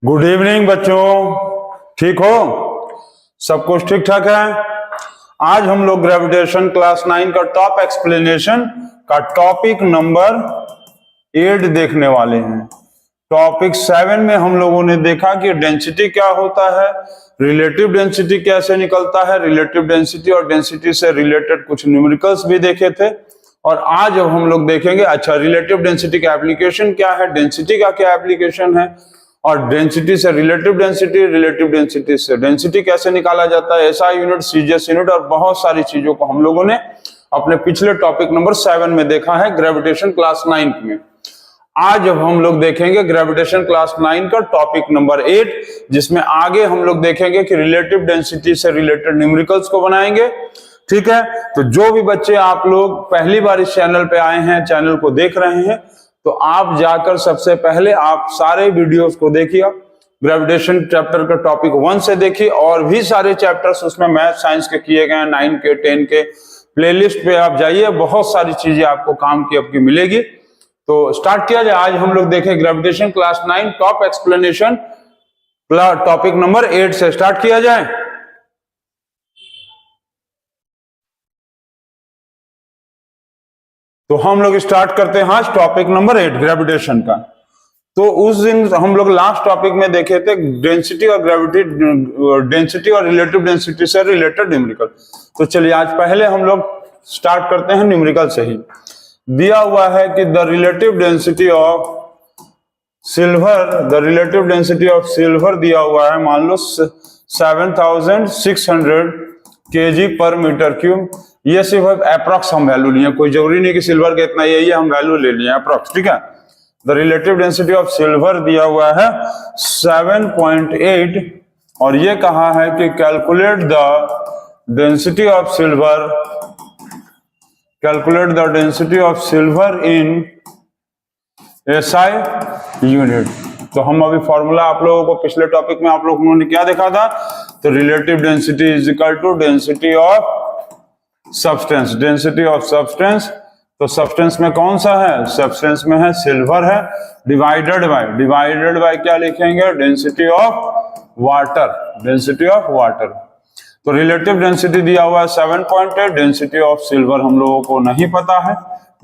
Good evening बच्चों, ठीक हो? सब कुछ ठीक ठाक है। आज हम लोग ग्रेविटेशन क्लास 9 का टॉप एक्सप्लेनेशन का टॉपिक नंबर 8 देखने वाले हैं। टॉपिक 7 में हम लोगों ने देखा कि डेंसिटी क्या होता है, रिलेटिव डेंसिटी कैसे निकलता है, रिलेटिव डेंसिटी और डेंसिटी से रिलेटेड कुछ न्यूमेरिकल्स भी देखे थे। और आज अब हम लोग देखेंगे अच्छा रिलेटिव डेंसिटी का एप्लीकेशन क्या है, डेंसिटी का क्या एप्लीकेशन है, और डेंसिटी से रिलेटिव डेंसिटी से डेंसिटी कैसे निकाला जाता है, एसआई यूनिट, सीजीएस यूनिट और बहुत सारी चीजों को हम लोगों ने अपने पिछले टॉपिक नंबर 7 में देखा है ग्रेविटेशन क्लास 9 में। आज अब हम लोग देखेंगे ग्रेविटेशन क्लास 9 का टॉपिक नंबर 8, जिसमें आगे हम लोग देखेंगे कि रिलेटिव डेंसिटी से रिलेटेड न्यूमेरिकल्स को बनाएंगे। ठीक है, तो जो भी बच्चे आप लोग पहली बार इस चैनल पे आए हैं, चैनल को देख रहे हैं, तो आप जाकर सबसे पहले आप सारे वीडियोस को देखिए। ग्रेविटेशन चैप्टर का टॉपिक 1 से देखिए, और भी सारे चैप्टर्स उसमें मैथ साइंस के किए गए हैं, 9 के 10 के प्लेलिस्ट पे आप जाइए, बहुत सारी चीजें आपको काम की आपकी मिलेगी। तो स्टार्ट किया जाए। आज हम लोग देखें gravitation class 9 top explanation topic number 8 से स्टार्ट किया जाए। तो हम लोग स्टार्ट करते हैं आज टॉपिक नंबर 8 ग्रेविटेशन का। तो उस दिन हम लोग लास्ट टॉपिक में देखे थे डेंसिटी और डेंसिटी और रिलेटिव डेंसिटी से रिलेटेड न्यूमेरिकल। तो चलिए आज पहले हम लोग स्टार्ट करते हैं न्यूमेरिकल से ही। दिया हुआ है कि the relative density of silver दिया हुआ है, मान लो 7600 kg पर मीटर क्यूब। ये सिर्फ अप्रॉक्स हम वैल्यू लिए, कोई जरूरी नहीं कि सिल्वर का इतना ये हम वैल्यू ले लिए अप्रॉक्स। ठीक है, the relative density of silver दिया हुआ है 7.8, और ये कहा है कि calculate the density of silver in SI unit. तो हम अभी फॉर्मूला आप लोगों को पिछले टॉपिक में आप लोगों ने क्या देखा था, तो relative density is equal to density of substance. तो सब्सटेंस में कौन सा है, सब्सटेंस में है सिल्वर है, डिवाइडेड बाय क्या लिखेंगे, डेंसिटी ऑफ वाटर। तो रिलेटिव डेंसिटी दिया हुआ है 7.8, डेंसिटी ऑफ सिल्वर हम लोगों को नहीं पता है,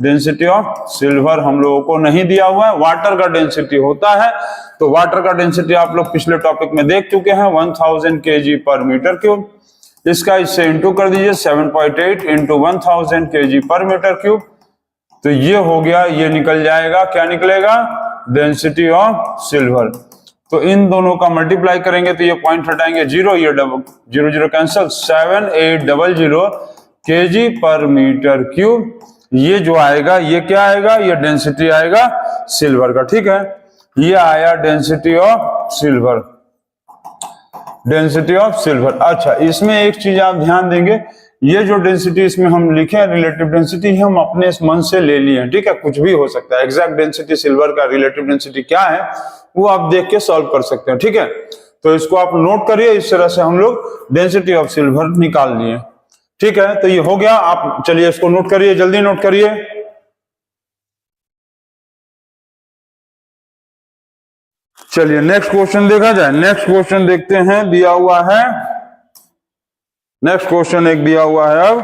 डेंसिटी ऑफ सिल्वर हम लोगों को नहीं दिया हुआ है। वाटर का डेंसिटी होता है, तो वाटर का डेंसिटी आप लोग पिछले टॉपिक में देख चुके हैं, 1000 kg पर मीटर क्यूब। इसका इससे इंटू कर दीजिए, 7.8 इंटू 1000 kg पर मीटर क्यूब। तो ये हो गया, ये निकल जाएगा, क्या निकलेगा, डेंसिटी ऑफ सिल्वर। तो इन दोनों का मल्टीप्लाई करेंगे तो ये पॉइंट हटाएंगे 0, ये 0 कैंसिल, 7800 kg पर मीटर क्यूब। ये जो आएगा ये क्या आएगा, ये डेंसिटी आएगा सिल्वर का। ठीक है, ये आया डेंसिटी ऑफ सिल्वर। अच्छा, इसमें एक चीज आप ध्यान देंगे, ये जो डेंसिटी इसमें हम लिखे हैं रिलेटिव डेंसिटी, हम अपने इस मन से ले लिए हैं। ठीक है, कुछ भी हो सकता है, एग्जैक्ट डेंसिटी सिल्वर का रिलेटिव डेंसिटी क्या है वो आप देख के सॉल्व कर सकते हैं। ठीक है, तो इसको आप नोट करिए, इस तरह से हम लोग डेंसिटी ऑफ सिल्वर निकाल लिए। ठीक है, तो ये हो गया। आप चलिए इसको नोट करिए, जल्दी नोट करिए। चलिए नेक्स्ट क्वेश्चन देखा जाए। नेक्स्ट क्वेश्चन देखते हैं, दिया हुआ है नेक्स्ट क्वेश्चन एक दिया हुआ है। अब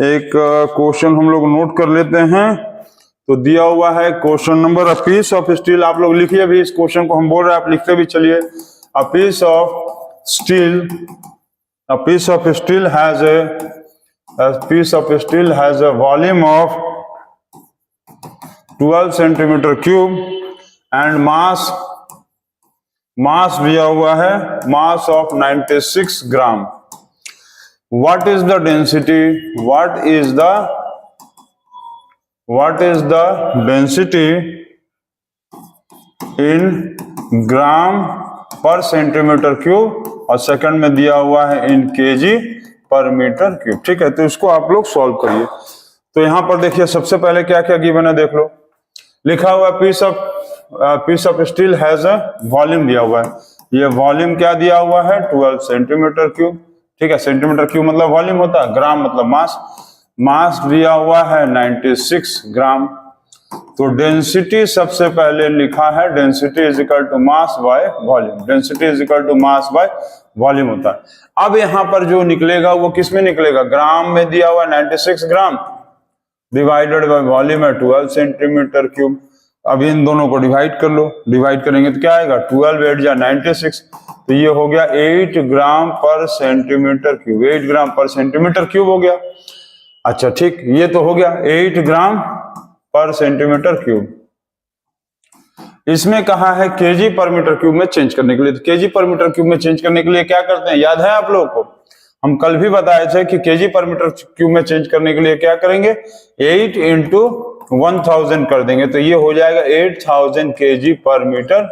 एक क्वेश्चन हम लोग नोट कर लेते हैं। तो दिया हुआ है question number, a piece of steel, आप लोग लिखिए भी, इस क्वेश्चन को हम बोल रहे हैं, आप लिखते भी चलिए। A piece of steel has a volume of 12 centimeter cube and mass दिया हुआ है, mass of 96 gram. What is the density in ग्राम पर सेंटीमीटर क्यूब, और सेकंड में दिया हुआ है इन केजी पर मीटर क्यूब। ठीक है, तो इसको आप लोग सॉल्व करिए। तो यहां पर देखिए, सबसे पहले क्या क्या गिवन है देख लो। लिखा हुआ piece of steel has a volume दिया हुआ है, ये वॉल्यूम क्या दिया हुआ है, 12 सेंटीमीटर क्यूब। ठीक है, सेंटीमीटर क्यूब मतलब वॉल्यूम होता है, ग्राम मतलब मास दिया हुआ है 96 ग्राम। तो डेंसिटी सबसे पहले लिखा है, density is equal to mass by volume, density is equal to mass by volume होता है। अब यहां पर जो निकलेगा वो किस में निकलेगा, ग्राम में दिया हुआ 96 ग्राम डिवाइडेड बाय वॉल्यूम है 12 सेंटीमीटर क्यूब। अब इन दोनों को डिवाइड कर लो, डिवाइड करेंगे तो क्या आएगा 12 8 या 96, तो ये हो गया 8 ग्राम पर सेंटीमीटर क्यूब, 8 ग्राम पर सेंटीमीटर क्यूब हो गया। अच्छा ठीक, ये तो हो गया 8 ग्राम पर सेंटीमीटर क्यूब। इसमें कहा है केजी पर मीटर क्यूब में चेंज करने के लिए, तो केजी पर मीटर क्यूब में चेंज करने के लिए क्या करते हैं, याद है आप लोगों को, हम कल भी बताए थे कि केजी पर मीटर क्यूब में चेंज करने के लिए क्या करेंगे, 8 इंटू 1000 कर देंगे, तो ये हो जाएगा 8000 केजी पर मीटर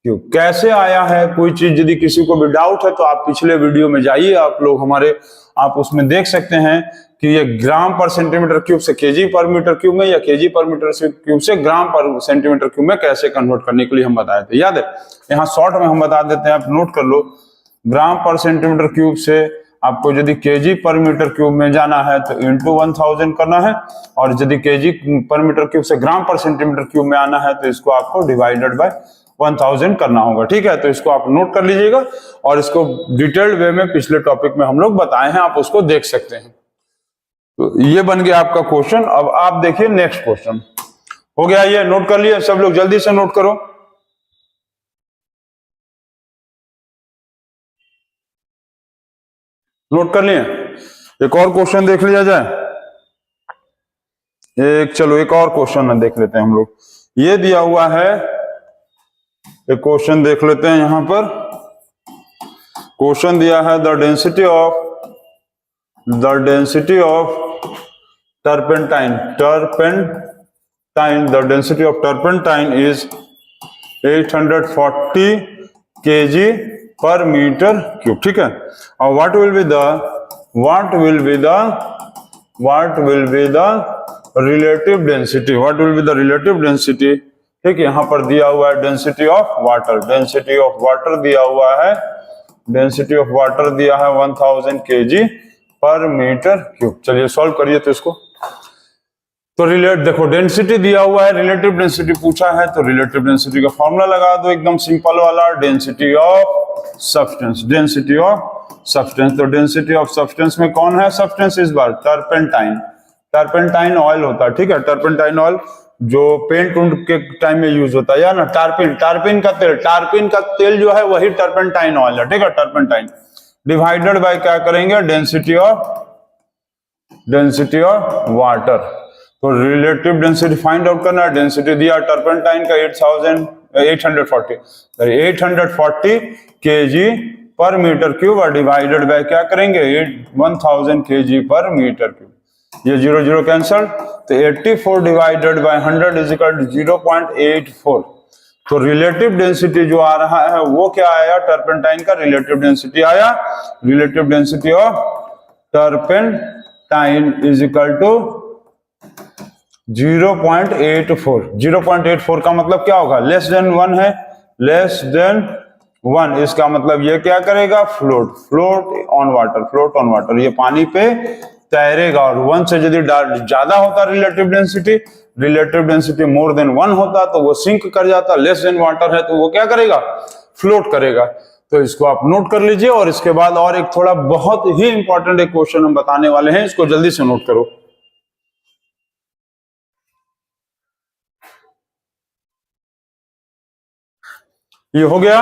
क्यूब। कैसे आया है, कोई चीज यदि किसी को भी डाउट है तो आप पिछले वीडियो में जाइए, आप लोग हमारे, आप उसमें देख सकते हैं कि ये ग्राम पर सेंटीमीटर क्यूब से केजी पर मीटर क्यूब में या केजी पर मीटर क्यूब से ग्राम पर सेंटीमीटर क्यूब में कैसे कन्वर्ट करने के लिए हम बताए थे, याद है। यहाँ शॉर्ट में हम बता देते हैं, आप नोट कर लो। ग्राम पर सेंटीमीटर क्यूब से आपको यदि केजी पर मीटर क्यूब में जाना है तो इंटू 1000 करना है, और यदि केजी पर मीटर क्यूब से ग्राम पर सेंटीमीटर क्यूब में आना है तो इसको आपको डिवाइडेड बाय 1000 करना होगा, ठीक है। तो इसको आप नोट कर लीजिएगा, और इसको डिटेल्ड वे में पिछले टॉपिक में हम लोग बताए हैं, आप उसको देख सकते हैं। तो ये बन गया आपका क्वेश्चन। अब आप देखिए नेक्स्ट क्वेश्चन हो गया, ये नोट कर लिए सब लोग, जल्दी से नोट करो। नोट कर लिए, एक और क्वेश्चन देख लिया जाए, चलो एक और क्वेश्चन देख लेते हैं हम लोग। ये दिया हुआ है, एक क्वेश्चन देख लेते हैं। यहां पर क्वेश्चन दिया है the density of turpentine, the density of turpentine is 840 kg पर मीटर क्यूब, ठीक है। और what will be the relative density, what will be the relative density, ठीक है। यहां पर दिया हुआ है density of water, density of water दिया हुआ है, डेंसिटी ऑफ वाटर दिया है 1000 kg पर मीटर क्यूब। चलिए सॉल्व करिए तो इसको। तो देखो डेंसिटी दिया हुआ है, रिलेटिव डेंसिटी पूछा है, तो रिलेटिव डेंसिटी का फॉर्मूला लगा दो, एकदम सिंपल वाला, density of substance, density of substance. तो डेंसिटी ऑफ सब्सटेंस में कौन है सब्सटेंस इस बार, टर्पेंटाइन, टर्पेंटाइन ऑयल होता है, ठीक है। टर्पेंटाइन ऑयल जो पेंट उंट के टाइम में यूज होता है, या ना टारपिन का तेल जो है वही टर्पेंटाइन ऑयल है, ठीक है। टर्पेंटाइन डिवाइडेड बाय क्या करेंगे, डेंसिटी ऑफ वाटर। तो रिलेटिव डेंसिटी फाइंड आउट करना है, डेंसिटी दिया टर्पेंटाइन का 840 kg पर मीटर क्यूब, और डिवाइडेड बाय क्या करेंगे 1000 kg पर मीटर क्यूब। ये 0 0 कैंसल, तो 84 divided by 100 is equal to 0.84। तो रिलेटिव डेंसिटी जो आ रहा है वो क्या आया, टर्पेंटाइन का रिलेटिव डेंसिटी आया, relative density of turpentine is equal to 0.84। 0.84 का मतलब क्या होगा, लेस देन 1 है, लेस देन 1, इसका मतलब ये क्या करेगा, फ्लोट ऑन वाटर, ये पानी पे तैरेगा। और 1 से यदि ज्यादा होता रिलेटिव डेंसिटी मोर देन 1 होता तो वो सिंक कर जाता, लेस देन वाटर है तो वो क्या करेगा, फ्लोट करेगा। तो इसको आप नोट कर लीजिए। और इसके बाद और एक थोड़ा बहुत ही इंपॉर्टेंट एक क्वेश्चन हम बताने वाले हैं, इसको जल्दी से नोट करो। ये हो गया,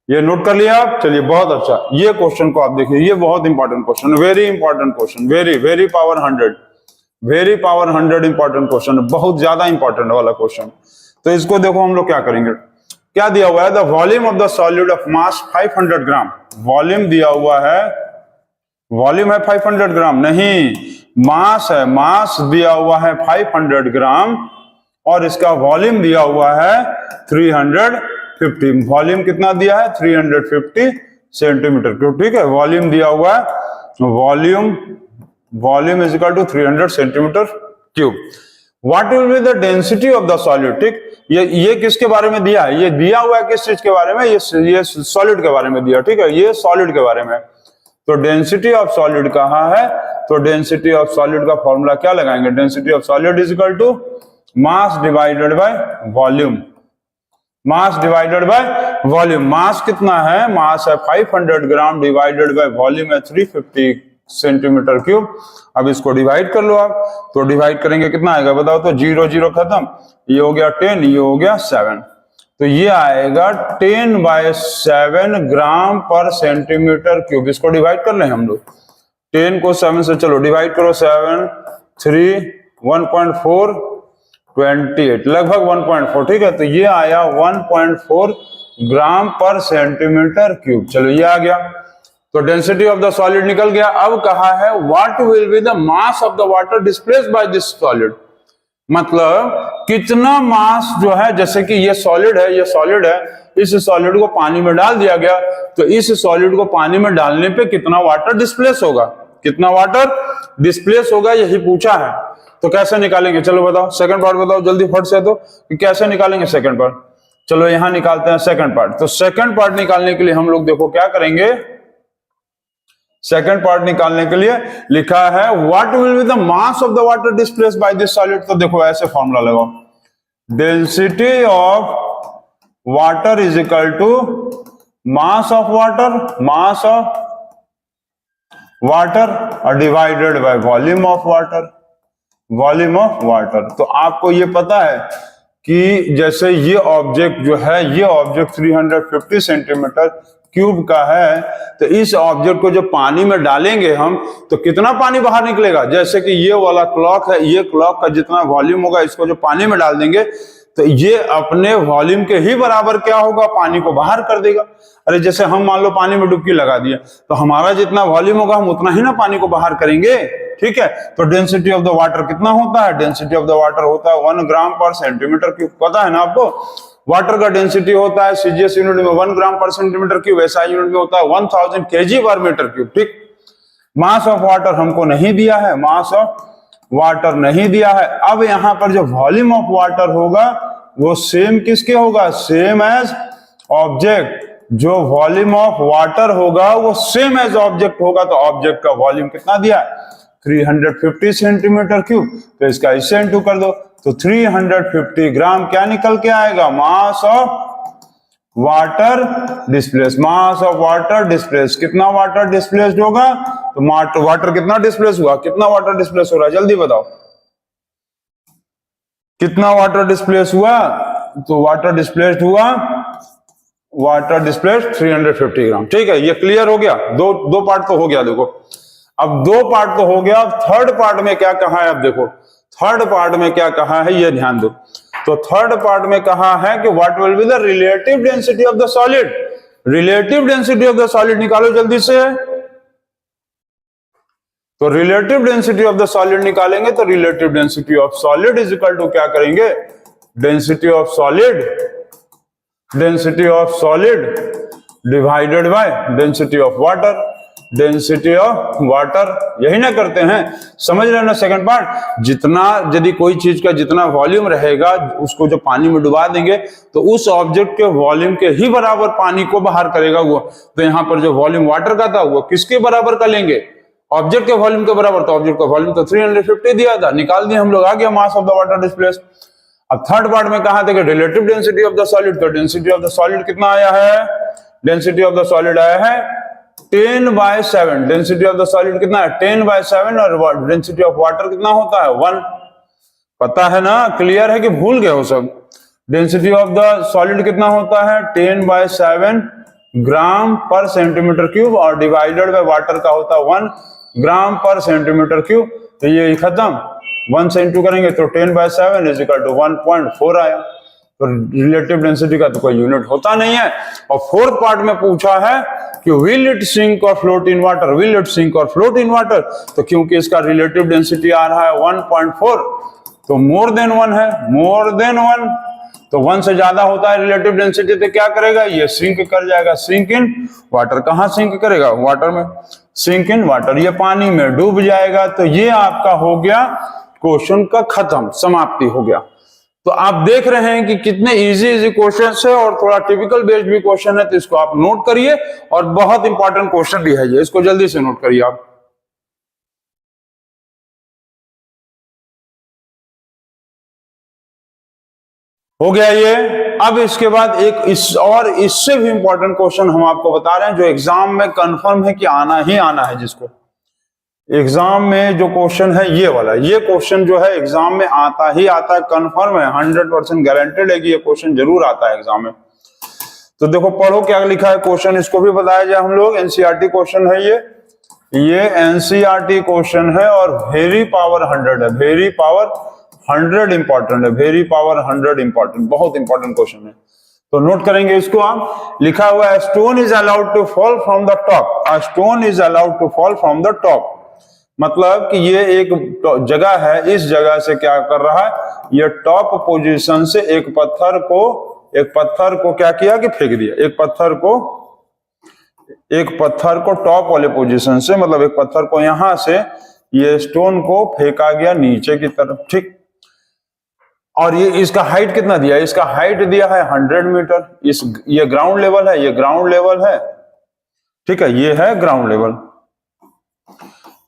ये नोट कर लिया आप, चलिए बहुत अच्छा। ये क्वेश्चन को आप देखिए, ये बहुत important question, very important question, very power 100 important question, बहुत ज्यादा इंपॉर्टेंट वाला क्वेश्चन। तो इसको देखो हम लोग क्या करेंगे, क्या दिया हुआ है, the volume of the solid of mass 500 gram. Volume दिया हुआ है, वॉल्यूम है 500 ग्राम, नहीं मास है, मास दिया हुआ है 500 ग्राम, और इसका वॉल्यूम दिया हुआ है 350। वॉल्यूम कितना दिया है, 350 सेंटीमीटर क्यूब, ठीक है। वॉल्यूम दिया हुआ है, volume is equal to 300 centimetre cube. What will be the density of the solid, ठीक। ये किसके बारे में दिया है, ये दिया हुआ है किस चीज के बारे में, ये सॉलिड के बारे में दिया, ठीक है, ये सॉलिड के बारे में। तो डेंसिटी ऑफ सॉलिड कहा है, तो डेंसिटी ऑफ सॉलिड का फॉर्मूला क्या लगाएंगे, density of solid is equal to mass divided by volume, mass divided by volume. Mass कितना है, मास है 500 ग्राम डिवाइडेड बाय वॉल्यूम है 350 सेंटीमीटर क्यूब। अब इसको डिवाइड कर लो आप, तो डिवाइड करेंगे कितना आएगा बताओ तो, 0 0 खत्म, ये हो गया 10, ये हो गया 7, तो ये आएगा 10/7 ग्राम पर सेंटीमीटर क्यूब। इसको डिवाइड कर लें हम लोग, 10 को 7 से चलो डिवाइड करो, 7 3 1.4 28 लगभग 1.4, ठीक है, तो ये आया 1.4 ग्राम पर सेंटीमीटर क्यूब। चलो ये आ गया, तो डेंसिटी ऑफ द सॉलिड निकल गया। अब कहा है what will be the mass of the water displaced by this solid, मतलब कितना मास जो है, जैसे कि ये सॉलिड है, ये सॉलिड है, इस सॉलिड को पानी में डाल दिया गया, तो इस सॉलिड को पानी में डालने पे कितना वाटर डिस्प्लेस होगा, कितना वाटर डिस्प्लेस होगा, यही पूछा है। तो कैसे निकालेंगे, चलो बताओ, सेकंड पार्ट बताओ जल्दी फट से, तो कैसे निकालेंगे सेकंड पार्ट। चलो यहां निकालते हैं सेकंड पार्ट। तो सेकंड पार्ट निकालने के लिए हम लोग देखो क्या करेंगे, सेकंड पार्ट निकालने के लिए लिखा है what will be the mass of the water displaced by this solid. तो देखो ऐसे फॉर्मूला लगाओ, density of water is equal to mass of water, mass of water और divided by volume of water, volume of water. तो आपको ये पता है कि जैसे ये ऑब्जेक्ट जो है, ये ऑब्जेक्ट 350 सेंटीमीटर क्यूब का है, तो इस ऑब्जेक्ट को जो पानी में डालेंगे हम, तो कितना पानी बाहर निकलेगा, जैसे कि ये वाला क्लॉक है, ये क्लॉक का जितना वॉल्यूम होगा, इसको जो पानी में डाल देंगे तो ये अपने वॉल्यूम के ही बराबर क्या होगा, पानी को बाहर कर देगा। अरे जैसे हम मान लो पानी में डुबकी लगा दिया, तो हमारा जितना वॉल्यूम होगा हम उतना ही ना पानी को बाहर करेंगे, ठीक है। तो डेंसिटी ऑफ द वाटर कितना होता है, डेंसिटी ऑफ द वाटर होता है 1 ग्राम पर सेंटीमीटर क्यूब, पता है ना आपको। वाटर का डेंसिटी होता है सीजीएस यूनिट में 1 ग्राम पर सेंटीमीटर क्यूब, एसआई यूनिट में होता है 1000 kg पर मीटर क्यूब, ठीक। मास ऑफ वाटर हमको नहीं दिया है, मास ऑफ वाटर नहीं दिया है। अब यहां पर जो वॉल्यूम ऑफ वाटर होगा वो सेम किसके होगा, सेम एज ऑब्जेक्ट। जो वॉल्यूम ऑफ वाटर होगा वो सेम एज ऑब्जेक्ट होगा, तो ऑब्जेक्ट का वॉल्यूम कितना दिया, 350 सेंटीमीटर क्यूब, तो इसका इससे इंटू कर दो, तो 350 ग्राम क्या निकल के आएगा, मास of water displace, mass of water displace. कितना वाटर डिस्प्लेस्ड होगा, तो वाटर कितना डिस्प्लेस हुआ, कितना वाटर डिस्प्लेस हो रहा है जल्दी बताओ, कितना वाटर डिस्प्लेस हुआ, तो वाटर डिस्प्लेस्ड हुआ, वाटर डिस्प्लेस्ड 350 ग्राम, ठीक है। ये क्लियर हो गया, दो पार्ट तो हो गया। देखो अब 2 पार्ट तो हो गया, थर्ड पार्ट में क्या कहा है, अब देखो थर्ड पार्ट में क्या कहा है ये ध्यान दो। तो थर्ड पार्ट में कहा है कि what will be the relative density of the solid, relative density of the solid निकालो जल्दी से। तो relative density of the solid निकालेंगे, तो relative density of solid is equal to क्या करेंगे, density of solid, density of solid divided by density of water, density of water, यही ना करते हैं, समझ रहे हो ना। सेकंड पार्ट, जितना यदि कोई चीज का जितना वॉल्यूम रहेगा उसको जो पानी में डुबा देंगे तो उस ऑब्जेक्ट के वॉल्यूम के ही बराबर पानी को बाहर करेगा वो। तो यहाँ पर जो वॉल्यूम वाटर का था वो किसके बराबर का लेंगे, ऑब्जेक्ट के वॉल्यूम के बराबर। तो ऑब्जेक्ट का वॉल्यूम तो 350 दिया था, निकाल दिया हम लोग, आ गया मास ऑफ द वाटर डिस्प्लेस्ड। अब थर्ड पार्ट में कहा था कि relative density of the solid, तो डेंसिटी ऑफ द सॉलिड कितना आया है, डेंसिटी ऑफ द सॉलिड आया है 10/7, डेंसिटी ऑफ द सॉलिड कितना है 10/7, और डेंसिटी ऑफ वाटर कितना होता है 1, पता है ना, क्लियर है कि भूल गए हो सब। डेंसिटी ऑफ द सॉलिड कितना होता है 10/7 ग्राम पर सेंटीमीटर क्यूब, और डिवाइडेड बाय वाटर का होता है 1 ग्राम पर सेंटीमीटर क्यूब। तो ये खत्म, 1 से इंटू करेंगे तो 10/7 इज इक्वल टू 1.4 आया। तो रिलेटिव डेंसिटी का तो कोई यूनिट होता नहीं है। और फोर्थ पार्ट में पूछा है कि विल इट सिंक और float in water, will it sink और फ्लोट इन वाटर, तो क्योंकि इसका रिलेटिव डेंसिटी आ रहा है 1.4, तो मोर देन 1 है, मोर देन 1, तो 1 से ज्यादा होता है रिलेटिव डेंसिटी, तो क्या करेगा ये सिंक कर जाएगा, सिंक इन वाटर। कहां सिंक करेगा, वाटर में, सिंक इन वाटर, ये पानी में डूब जाएगा। तो ये आपका हो गया क्वेश्चन का खत्म, समाप्ति हो गया। तो आप देख रहे हैं कि कितने इजी क्वेश्चन है और थोड़ा टिपिकल बेस्ड भी क्वेश्चन है, तो इसको आप नोट करिए, और बहुत इंपॉर्टेंट क्वेश्चन भी है ये, इसको जल्दी से नोट करिए आप। हो गया ये। अब इसके बाद एक इससे भी इंपॉर्टेंट क्वेश्चन हम आपको बता रहे हैं जो एग्जाम में कंफर्म है कि आना ही आना है। जिसको एग्जाम में जो क्वेश्चन है ये वाला, ये क्वेश्चन जो है एग्जाम में आता ही आता है, कंफर्म है, 100% गारंटेड है कि ये क्वेश्चन जरूर आता है एग्जाम में। तो देखो पढ़ो क्या लिखा है क्वेश्चन, इसको भी बताया जाए हम लोग। एनसीईआरटी क्वेश्चन है ये एनसीईआरटी क्वेश्चन है और वेरी पावर 100 है, वेरी पावर 100 इंपॉर्टेंट है, वेरी पावर 100 इंपॉर्टेंट, बहुत इंपॉर्टेंट क्वेश्चन है। तो नोट करेंगे इसको आप। लिखा हुआ है stone is allowed to fall from the top, a stone is allowed to fall from the top. मतलब कि ये एक जगह है, इस जगह से क्या कर रहा है, ये टॉप पोजीशन से एक पत्थर को क्या किया कि फेंक दिया। एक पत्थर को टॉप वाले पोजीशन से, मतलब एक पत्थर को यहां से ये स्टोन को फेंका गया नीचे की तरफ, ठीक। और ये इसका हाइट कितना दिया, इसका हाइट दिया है 100 मीटर। ये ग्राउंड लेवल है, ये ग्राउंड लेवल है, ठीक है, ये है ग्राउंड लेवल,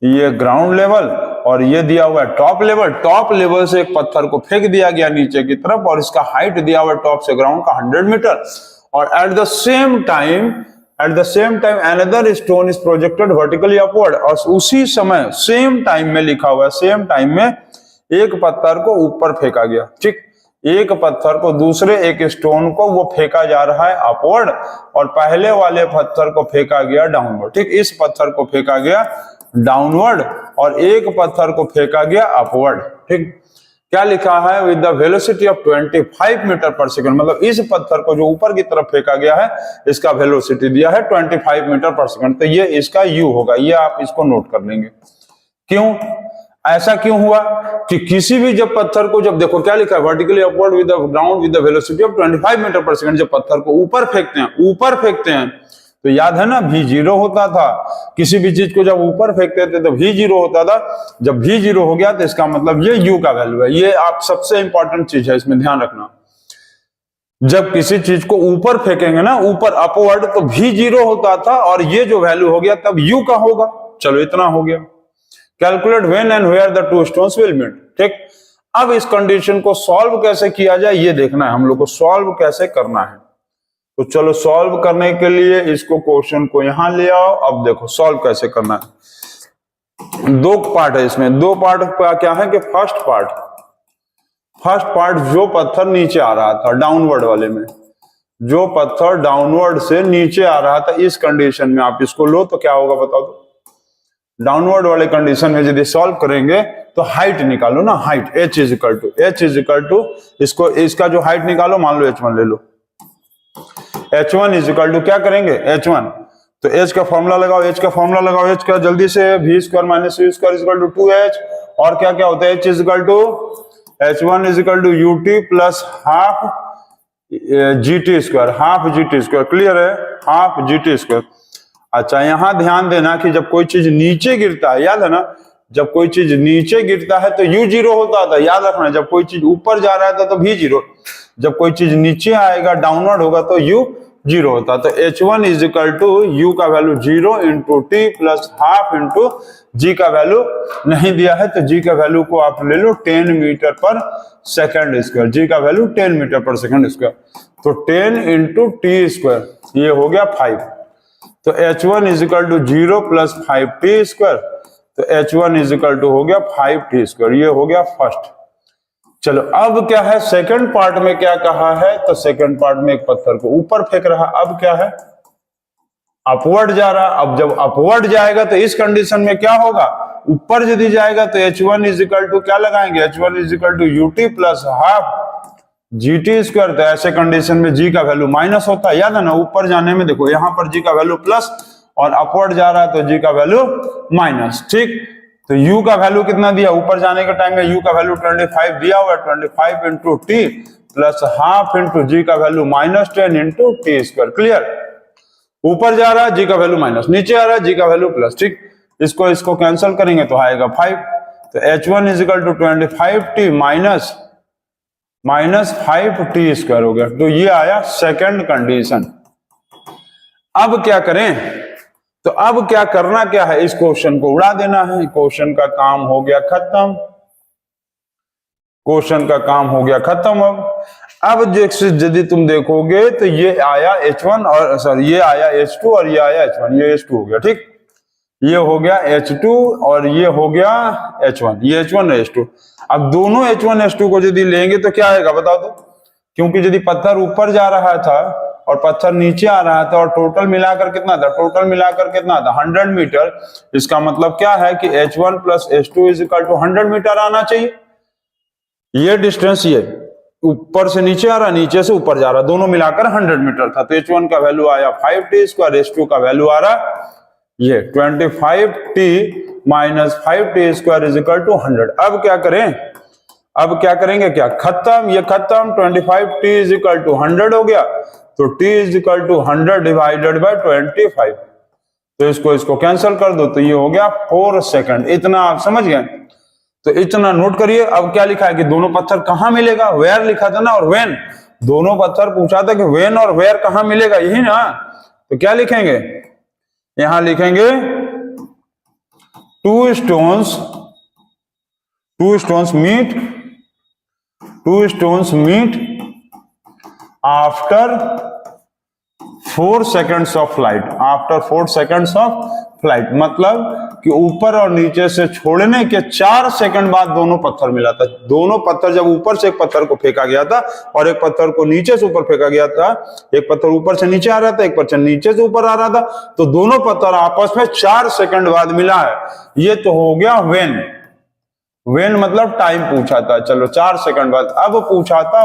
ये ग्राउंड लेवल, और ये दिया हुआ है टॉप लेवल। टॉप लेवल से एक पत्थर को फेंक दिया गया नीचे की तरफ और इसका हाइट दिया हुआ है टॉप से ग्राउंड का 100 मीटर। और at the same time another stone is projected vertically upward. और उसी समय सेम टाइम में लिखा हुआ है, सेम टाइम में एक पत्थर को ऊपर फेंका गया, ठीक। एक पत्थर को, दूसरे एक स्टोन को वो फेंका जा रहा है अपवर्ड और पहले वाले पत्थर को फेंका गया डाउनवर्ड, ठीक। इस पत्थर को फेंका गया डाउनवर्ड और एक पत्थर को फेंका गया अपवर्ड, ठीक। क्या लिखा है, with the velocity of 25 metre per second. मतलब इस पत्थर को जो ऊपर की तरफ फेंका गया है इसका वेलोसिटी दिया है 25 मीटर पर सेकंड। तो ये इसका यू होगा, ये आप इसको नोट कर लेंगे। क्यों ऐसा क्यों हुआ कि किसी भी जब पत्थर को, जब देखो क्या लिखा है, vertically upward with the ground with the velocity of 25 metre per second. जब पत्थर को ऊपर फेंकते हैं तो याद है ना V0 होता था। किसी भी चीज को जब ऊपर फेंकते थे तो V0 होता था। जब V0 हो गया तो इसका मतलब ये U का वैल्यू है। ये आप सबसे इंपॉर्टेंट चीज है, इसमें ध्यान रखना। जब किसी चीज को ऊपर फेंकेंगे ना, ऊपर अपवर्ड, तो V0 होता था और ये जो वैल्यू हो गया तब U का होगा। चलो इतना हो गया। Calculate when and where the two stones will meet, ठीक। अब इस कंडीशन को सॉल्व कैसे किया जाए ये देखना है हम लोग को, सॉल्व कैसे करना है। तो चलो सॉल्व करने के लिए इसको क्वेश्चन को यहां ले आओ। अब देखो सॉल्व कैसे करना है। दो पार्ट है इसमें, दो पार्ट क्या है कि फर्स्ट पार्ट जो पत्थर नीचे आ रहा था डाउनवर्ड वाले में, जो पत्थर डाउनवर्ड से नीचे आ रहा था, इस कंडीशन में आप इसको लो तो क्या होगा बताओ तो। डाउनवर्ड वाले कंडीशन में यदि सॉल्व करेंगे तो हाइट निकालो ना, height h is equal to इसको, इसका जो हाइट निकालो, मान लो h1 ले लो। h1 इज इक्वल टू क्या करेंगे h1, तो h का फॉर्मूला लगाओ, h का जल्दी से, v square minus u square is equal to 2h। और क्या क्या होता है, h is equal to h1 is equal to ut plus half gt square, clear है, हाफ gt स्क्वायर। अच्छा यहां ध्यान देना कि जब कोई चीज नीचे गिरता है, याद है ना, जब कोई चीज नीचे गिरता है तो u0 होता था, याद रखना। जब कोई चीज ऊपर जा रहा था तो v0, जब कोई चीज नीचे आएगा डाउनवर्ड होगा तो u0 होता। तो h1 is equal to u का value 0 into t plus half into g का वैल्यू नहीं दिया है तो g का वैल्यू को आप ले लो 10 metre per second square, g का value 10 metre per second square. तो 10 इंटू टी स्क्वायर, ये हो गया 5। तो h1 is equal to 0 plus 5t square, तो h1 इज इक्वल टू हो गया 5t स्क्वायर, ये हो गया फर्स्ट। चलो अब क्या है, सेकंड पार्ट में क्या कहा है, तो सेकंड पार्ट में एक पत्थर को ऊपर फेंक रहा, अब क्या है, अपवर्ड जा रहा। अब जब अपवर्ड जाएगा तो इस कंडीशन में क्या होगा, ऊपर यदि जाएगा तो h1 इज इक्वल टू क्या लगाएंगे, h1 is equal to ut plus half gt square. तो ऐसे कंडीशन में g का वैल्यू माइनस होता है, याद है ना। ऊपर जाने में देखो यहाँ पर g का वैल्यू प्लस और अपवर्ड जा रहा है तो g का वैल्यू माइनस, ठीक। तो u का वैल्यू कितना दिया, ऊपर जाने के टाइम में u का वैल्यू 25 दिया हुआ है, 25 into T plus half into g का value minus 10 into T square, clear. ऊपर जा रहा है g का वैल्यू माइनस, नीचे आ रहा है g का वैल्यू प्लस, ठीक। इसको कैंसिल करेंगे तो आएगा 5। तो h1 is equal to 25t minus 5t square हो गया। तो ये आया सेकंड कंडीशन। अब क्या करें, तो अब क्या करना क्या है, इस क्वेश्चन को उड़ा देना है। क्वेश्चन का काम हो गया खत्म, क्वेश्चन का काम हो गया खत्म। अब जैसे यदि तुम देखोगे तो ये आया H1 और सॉरी ये आया H2 और ये आया H1, ये H2 हो गया, ठीक, ये हो गया H2 और ये हो गया H1, ये H1 और H2। अब दोनों H1 H2 को यदि लेंगे तो क्या आएगा बता दो, क्योंकि यदि पत्थर ऊपर जा रहा था और पत्थर नीचे आ रहा था और टोटल मिलाकर कितना था, टोटल मिलाकर कितना था 100 मीटर। इसका मतलब क्या है कि H1 plus H2 is equal to 100 metre आना चाहिए। ये डिस्टेंस ये ऊपर से नीचे आ रहा, नीचे से ऊपर जा रहा, दोनों मिलाकर 100 मीटर था। तो H1 का वैल्यू आया 5t स्क्वायर, H2 का वैल्यू आ रहा ये 25t minus 5t square is equal to 100। अब क्या करें, अब क्या करेंगे, क्या खत्म, ये खत्म, 25t इज इक्वल टू 100 हो गया, तो t is equal to 100 divided by 25, तो इसको कैंसिल कर दो, तो ये हो गया 4 सेकंड। इतना आप समझ गए, तो इतना नोट करिए। अब क्या लिखा है कि दोनों पत्थर कहां मिलेगा, वेयर लिखा था ना, और व्हेन, दोनों पत्थर पूछा था कि व्हेन और वेयर कहां मिलेगा, यही ना। तो क्या लिखेंगे, यहां लिखेंगे two stones meet after 4 seconds of flight, after 4 seconds of flight, मतलब कि ऊपर और नीचे से छोड़ने के 4 सेकंड बाद दोनों पत्थर मिला था। दोनों पत्थर जब ऊपर से एक पत्थर को फेंका गया था और एक पत्थर को नीचे से ऊपर फेंका गया था, एक पत्थर ऊपर से नीचे आ रहा था, एक पत्थर नीचे से ऊपर आ रहा था, तो दोनों पत्थर आपस में 4 सेकंड बाद मिला है। ये तो हो गया व्हेन मतलब टाइम पूछा था, चलो 4 सेकंड बाद। अब पूछा था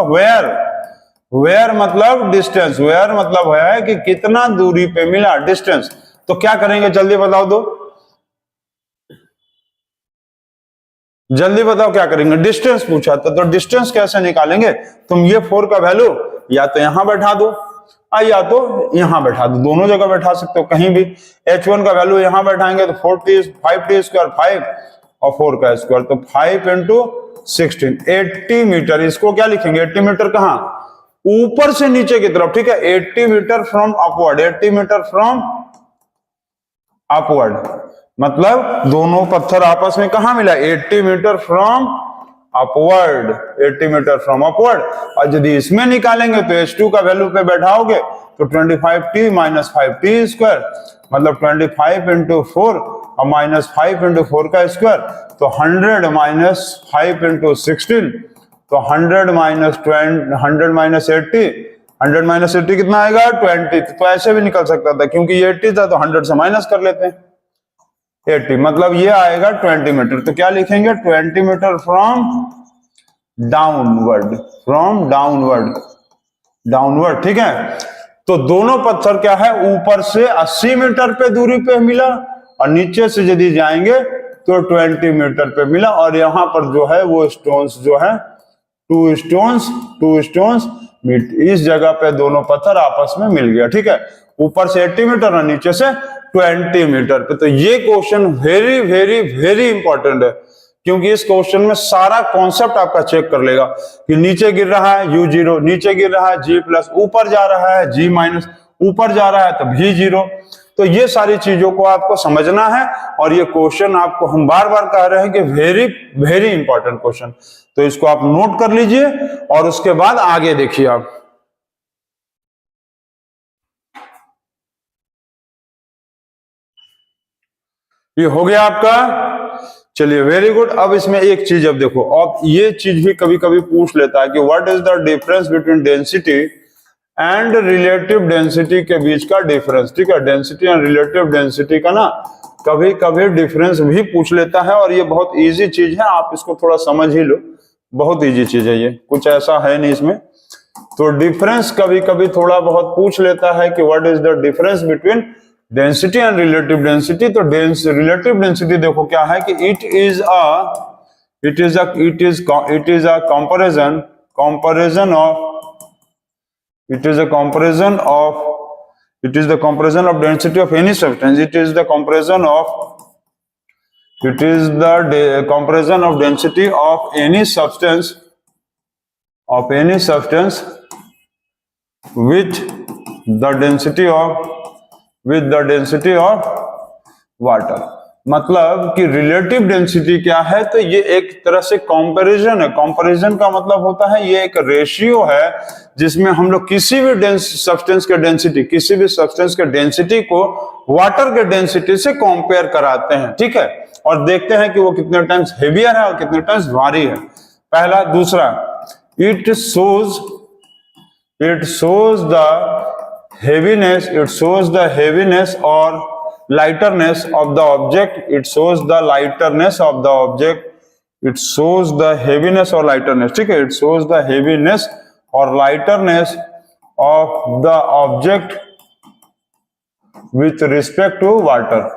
वेयर मतलब डिस्टेंस, वेयर मतलब है कि कितना दूरी पे मिला, डिस्टेंस। तो क्या करेंगे जल्दी बताओ दो, जल्दी बताओ क्या करेंगे। डिस्टेंस पूछा था तो डिस्टेंस कैसे निकालेंगे, तुम ये 4 का वैल्यू या तो यहां बैठा दो या तो यहां बैठा दो, दोनों जगह बैठा सकते हो कहीं भी। H1 का वैल्यू यहां बैठाएंगे तो 5t स्क्वायर 5 और 4 का स्क्वायर, तो 5 इंटू 16 80 मीटर। इसको क्या लिखेंगे, 80 मीटर कहां, ऊपर से नीचे की तरफ, ठीक है, 80 metre from upward, 80 metre from upward, मतलब दोनों पत्थर आपस में कहां मिला, 80 metre from upward, 80 metre from upward. और यदि इसमें निकालेंगे तो H2 का वैल्यू पे बैठाओगे तो 25t माइनस 5t स्क्वायर, मतलब 25 इंटू 4 और माइनस 5 इंटू 4 का स्क्वायर, तो 100 माइनस 5 इंटू 16, तो 100 माइनस 80, 100 माइनस 80 कितना आएगा 20। तो ऐसे भी निकल सकता था, क्योंकि ये 80 था तो 100 से माइनस कर लेते हैं 80, मतलब ये आएगा 20 मीटर। तो क्या लिखेंगे, 20 मीटर फ्रॉम डाउनवर्ड, डाउनवर्ड, ठीक है। तो दोनों पत्थर क्या है, ऊपर से 80 मीटर पे दूरी पे मिला और नीचे से यदि जाएंगे तो 20 मीटर पे मिला। और यहां पर जो है वो स्टोन्स जो है टू स्टोन्स मीट, इस जगह पे दोनों पत्थर आपस में मिल गया, ठीक है, ऊपर से 80 मीटर और नीचे से 20 मीटर पे। तो ये question very very very important है, क्योंकि इस क्वेश्चन में सारा कॉन्सेप्ट आपका चेक कर लेगा कि नीचे गिर रहा है U0, नीचे गिर रहा है G प्लस, ऊपर जा रहा है G माइनस, ऊपर जा रहा है तो V0। तो ये सारी चीजों को आपको समझना है, और ये क्वेश्चन आपको हम बार बार कह रहे हैं कि वेरी वेरी इंपॉर्टेंट क्वेश्चन। तो इसको आप नोट कर लीजिए और उसके बाद आगे देखिए आप। ये हो गया आपका, चलिए वेरी गुड। अब इसमें एक चीज अब देखो, अब ये चीज भी कभी कभी पूछ लेता है कि what is the difference between density and relative density के बीच का डिफरेंस, ठीक है, डेंसिटी एंड रिलेटिव डेंसिटी का ना कभी कभी डिफरेंस भी पूछ लेता है। और ये बहुत इजी चीज है, आप इसको थोड़ा समझ ही लो, बहुत इजी चीज है, ये कुछ ऐसा है नहीं इसमें। तो डिफरेंस कभी कभी थोड़ा बहुत पूछ लेता है कि what is the difference between density and relative density. तो रिलेटिव डेंसिटी देखो क्या है कि it is a comparison of density of any substance. It is the comparison of density of any substance with the density of water. मतलब कि relative density क्या है, तो ये एक तरह से कंपैरिजन है। कंपैरिजन का मतलब होता है ये एक रेशियो है जिसमें हम लोग किसी भी सब्सटेंस के डेंसिटी, किसी भी सब्सटेंस के डेंसिटी को वाटर के डेंसिटी से कंपेयर कराते हैं, ठीक है, और देखते हैं कि वो कितने टाइम्स हेवियर है और कितने टाइम्स भारी है। पहला। दूसरा, it shows the heaviness or lightness of the object. It shows the lightness of the object. It shows the heaviness or lightness, ठीक है, it shows the heaviness or lightness of the object with respect to water.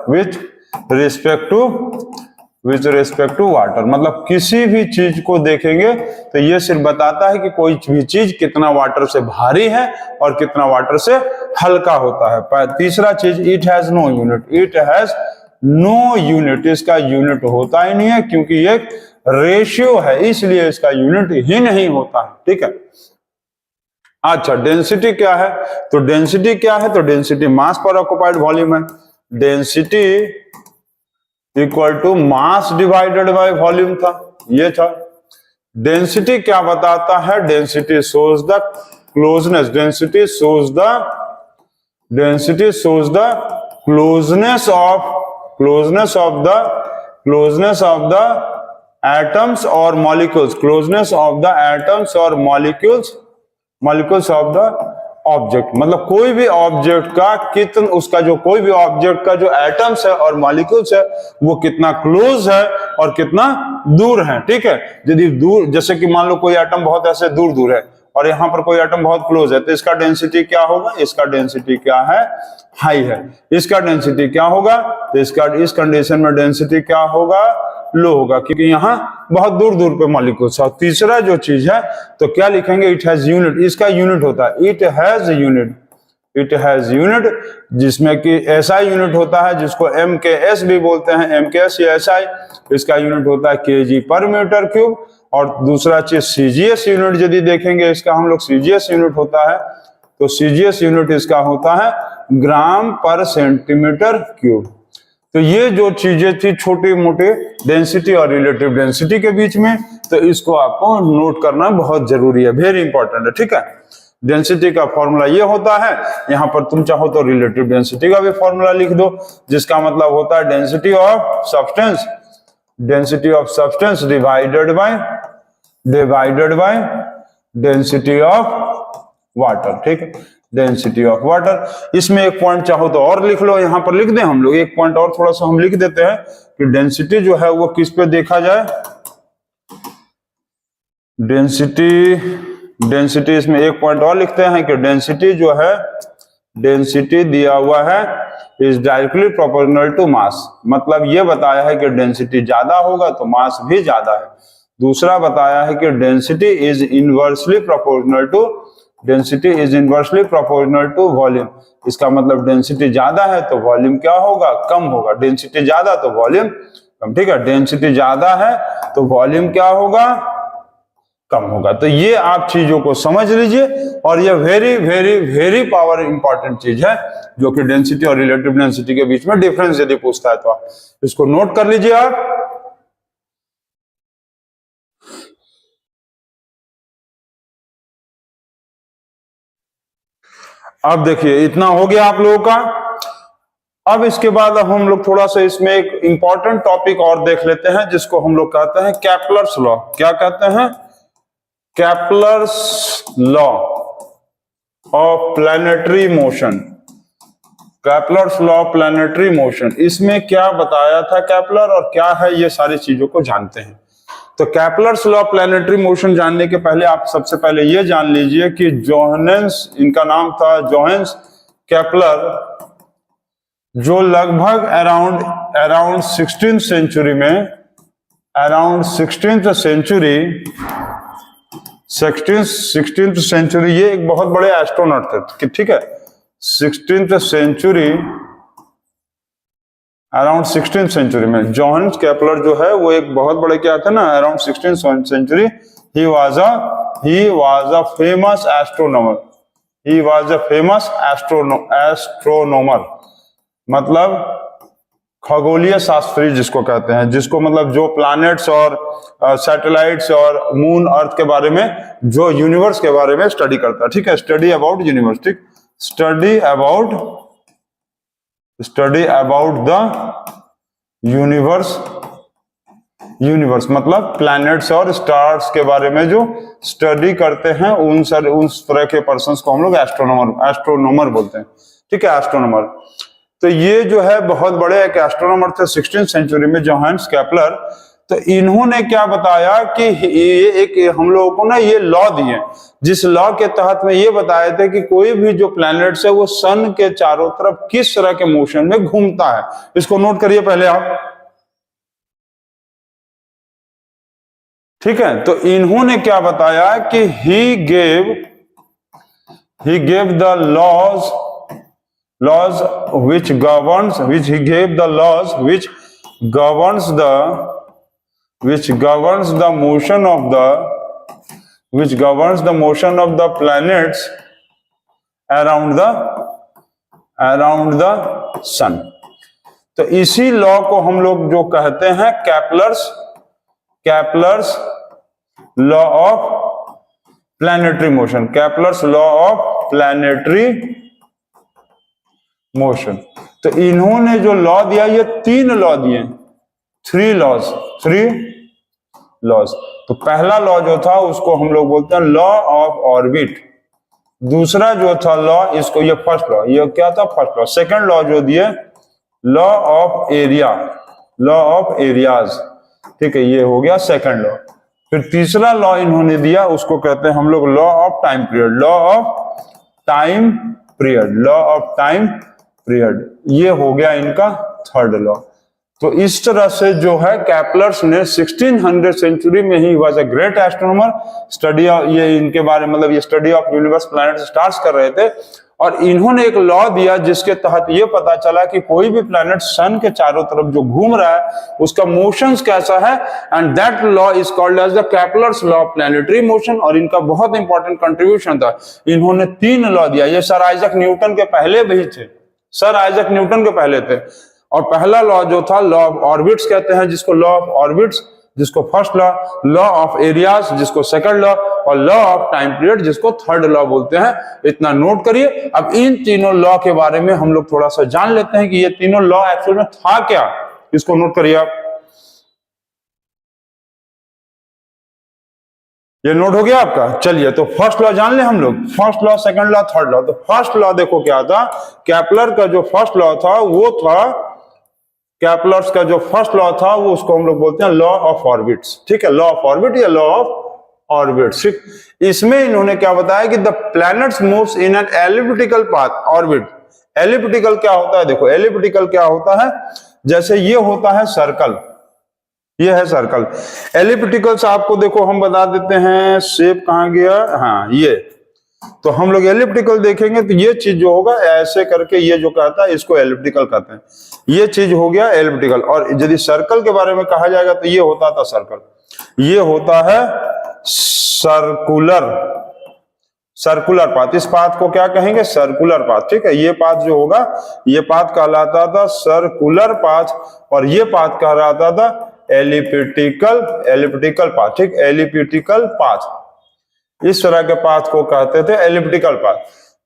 With respect to water, मतलब किसी भी चीज को देखेंगे तो ये सिर्फ बताता है कि कोई भी चीज कितना वाटर से भारी है और कितना वाटर से हल्का होता है। तीसरा चीज, इट हैज नो यूनिट, इसका यूनिट होता ही नहीं है क्योंकि ये रेशियो है, इसलिए इसका यूनिट ही नहीं होता है, ठीक है। अच्छा, डेंसिटी क्या है? तो डेंसिटी मास पर ऑक्युपाइड वॉल्यूम है। Density equal to mass divided by volume था, ये था। डेंसिटी क्या बताता है? Density shows the closeness, density shows the closeness of the atoms और molecules, closeness of the atoms और मॉलिक्यूल्स ऑफ द ऑब्जेक्ट, मतलब कोई भी ऑब्जेक्ट का उसका जो कोई भी ऑब्जेक्ट का जो एटम्स है और मॉलिक्यूल्स है वो कितना क्लोज है और कितना दूर है, ठीक है। यदि दूर, जैसे कि मान लो कोई एटम बहुत ऐसे दूर है और यहाँ पर कोई एटम बहुत क्लोज है, तो इसका डेंसिटी क्या होगा? इसका डेंसिटी क्या है? हाई है। इसका डेंसिटी क्या होगा? तो इस कंडीशन में डेंसिटी क्या होगा? लो होगा, क्योंकि यहाँ बहुत दूर पे मॉलिक्यूल्स। और तीसरा जो चीज है तो क्या लिखेंगे? इट हैज यूनिट, इसका यूनिट होता है, इट हैज यूनिट, जिसमें कि एसआई यूनिट होता है जिसको MKS भी बोलते हैं, MKS या SI, इसका यूनिट होता है kg पर मीटर क्यूब। और दूसरा चीज CGS यूनिट यदि देखेंगे, इसका हम लोग CGS यूनिट होता है, तो CGS यूनिट इसका होता है ग्राम पर सेंटीमीटर क्यूब। तो ये जो चीजें थी छोटी मोटी डेंसिटी और रिलेटिव डेंसिटी के बीच में, तो इसको आपको नोट करना बहुत जरूरी है, वेरी इंपॉर्टेंट है, ठीक है। डेंसिटी का फॉर्मूला ये होता है, यहाँ पर तुम चाहो तो रिलेटिव डेंसिटी का भी फॉर्मूला लिख दो, जिसका मतलब होता है density of substance divided by density of water, ठीक है, डेंसिटी ऑफ वाटर। इसमें एक पॉइंट चाहो तो और लिख लो, यहां पर लिख दें हम लोग एक पॉइंट और थोड़ा सा हम लिख देते हैं कि डेंसिटी जो है वो किस पे देखा जाए। डेंसिटी इसमें एक पॉइंट और लिखते हैं कि डेंसिटी जो है, डेंसिटी दिया हुआ है is directly proportional to mass, मतलब ये बताया है कि डेंसिटी ज्यादा होगा तो मास भी ज्यादा है। दूसरा बताया है कि density is inversely proportional to volume, इसका मतलब डेंसिटी ज्यादा है तो वॉल्यूम क्या होगा? कम होगा। डेंसिटी ज्यादा तो वॉल्यूम कम, ठीक है, डेंसिटी ज्यादा है तो वॉल्यूम क्या होगा? कम होगा। तो ये आप चीजों को समझ लीजिए, और ये very very very power important चीज है, जो कि डेंसिटी और रिलेटिव डेंसिटी के बीच में डिफरेंस यदि पूछता है तो आप इसको नोट कर लीजिए आप। अब देखिए इतना हो गया आप लोगों का। अब इसके बाद अब हम लोग थोड़ा सा इसमें एक इंपॉर्टेंट टॉपिक और देख लेते हैं, जिसको हम लोग कहते हैं केपलर्स लॉ। क्या कहते हैं? Kepler's law of planetary motion. Kepler's law of planetary motion, इसमें क्या बताया था केपलर और क्या है, ये सारी चीजों को जानते हैं। तो Kepler's law of planetary motion जानने के पहले आप सबसे पहले ये जान लीजिए कि जोहान्स, इनका नाम था जोहान्स केपलर, जो लगभग अराउंड 16th सेंचुरी में, अराउंड 16th सेंचुरी, ये एक बहुत बड़े एस्ट्रोनॉट थे, ठीक है। 16th century, around 16th century में जोहान्स केपलर जो है वो एक बहुत बड़े क्या थे ना, अराउंड 16th सेंचुरी ही वाज अ फेमस एस्ट्रोनॉमर। मतलब खगोलीय शास्त्री जिसको कहते हैं, जिसको मतलब जो प्लैनेट्स और सैटेलाइट्स और मून अर्थ के बारे में, जो यूनिवर्स के बारे में स्टडी करता है, ठीक है, स्टडी अबाउट यूनिवर्स, ठीक, study about the universe, universe मतलब प्लैनेट्स और स्टार्स के बारे में जो स्टडी करते हैं, उस तरह के पर्सन्स को हम लोग एस्ट्रोनॉमर बोलते हैं, ठीक है, एस्ट्रोनॉमर। तो ये जो है बहुत बड़े एक एस्ट्रोनॉमर थे 16th सेंचुरी में, जोहान्स केपलर। तो इन्होंने क्या बताया कि ये एक हम लोगों को ना ये लॉ दिए, जिस लॉ के तहत में ये बताए थे कि कोई भी जो प्लैनेट्स है वो सन के चारों तरफ किस तरह के मोशन में घूमता है। इसको नोट करिए पहले आप, ठीक है। तो इन्होंने क्या बताया कि he gave the laws which governs the motion of the planets around the sun। तो इसी लॉ को हम लोग जो कहते हैं Kepler's law of planetary motion, Kepler's law of planetary motion. तो इन्होंने जो लॉ दिया, ये 3 लॉ दिए, 3 लॉज। तो पहला लॉ जो था उसको हम लोग बोलते हैं लॉ ऑफ ऑर्बिट। दूसरा जो था लॉ, इसको ये फर्स्ट लॉ, ये क्या था, फर्स्ट लॉ। सेकंड लॉ जो दिए लॉ ऑफ एरियाज, ठीक है, ये हो गया सेकंड लॉ। फिर तीसरा लॉ इन्होंने दिया, उसको कहते हैं हम लोग लॉ ऑफ टाइम पीरियड, ये हो गया इनका थर्ड लॉ। तो इस तरह से जो है कैपलर्स ने 1600 सेंचुरी में ही was a great astronomer, study ये इनके बारे में मतलब ये study of universe, planet, stars कर रहे थे। और इन्होंने एक लॉ दिया जिसके तहत ये पता चला कि कोई भी प्लैनेट सन के चारों तरफ जो घूम रहा है उसका मोशंस कैसा है, and that law is called as the Kepler's law of planetary motion. और इनका बहुत इंपॉर्टेंट कंट्रीब्यूशन था, इन्होंने 3 लॉ दिया। ये सर आइजक न्यूटन के पहले भी थे, सर आइजक न्यूटन के पहले थे। और पहला लॉ जो था लॉ ऑफ ऑर्बिट्स कहते हैं, जिसको लॉ ऑफ ऑर्बिट्स, जिसको फर्स्ट लॉ ऑफ एरियाज, जिसको सेकंड लॉ, और लॉ ऑफ टाइम पीरियड, जिसको थर्ड लॉ बोलते हैं। इतना नोट करिए। अब इन तीनों लॉ के बारे में हम लोग थोड़ा सा जान लेते हैं कि ये तीनों लॉ एक्चुअल में था क्या। इसको नोट करिए आप, ये नोट हो गया आपका। चलिए तो फर्स्ट लॉ जान ले हम लोग, first law, second law, third law. तो फर्स्ट लॉ देखो क्या था, केपलर का जो फर्स्ट लॉ था वो था, केपलर्स का जो फर्स्ट लॉ था वो उसको हम लोग बोलते हैं लॉ ऑफ ऑर्बिट्स, ठीक है, लॉ ऑफ ऑर्बिट या लॉ ऑफ ऑर्बिट्स, ठीक। इसमें इन्होंने क्या बताया कि the planets moves in an elliptical path orbit. Elliptical क्या होता है, देखो एलिप्टिकल क्या होता है, जैसे ये होता है सर्कल, ये है सर्कल। एलिप्टिकल्स आपको देखो हम बता देते हैं, शेप कहां गया, हाँ ये। तो हम लोग एलिप्टिकल देखेंगे तो ये चीज जो होगा ऐसे करके, ये जो कहता है इसको एलिप्टिकल कहते हैं, ये चीज हो गया एलिप्टिकल। और यदि सर्कल के बारे में कहा जाएगा तो ये होता था सर्कल, ये होता है सर्कुलर पाथ। इस पाथ को क्या कहेंगे, सर्कुलर पाथ, ठीक है। ये पाथ जो होगा, ये पाथ कहलाता था सर्कुलर पाथ, और ये पाथ कहलाता था एलिप्टिकल पाथ, ठीक, एलिप्टिकल पाथ। इस तरह के पाथ को कहते थे एलिप्टिकल पाथ।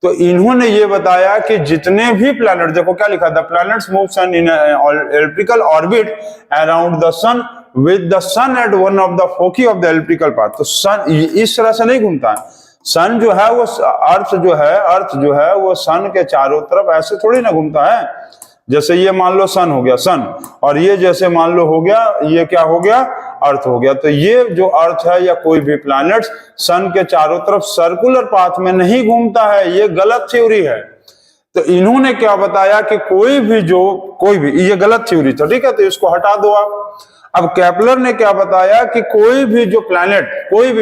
तो इन्होंने ये बताया कि जितने भी प्लैनेट, देखो क्या लिखा था, planets move sun in elliptical orbit around the sun with the sun at one of the foci of the elliptical path. तो सन इस तरह से नहीं घूमता है, सन जो है वो अर्थ जो है वो सन के चारों तरफ ऐसे थोड़ी ना घूमता है। जैसे ये मान लो सन हो गया, सन, और ये जैसे मान लो हो गया, ये क्या हो गया, अर्थ हो गया। तो ये जो अर्थ है या कोई भी प्लैनेट सन के चारों तरफ सर्कुलर पाथ में नहीं घूमता है, ये गलत थ्योरी है। तो इन्होंने क्या बताया कि कोई भी ये गलत थ्योरी था, ठीक है, तो इसको हटा दो आप। अब केपलर ने क्या बताया कि कोई भी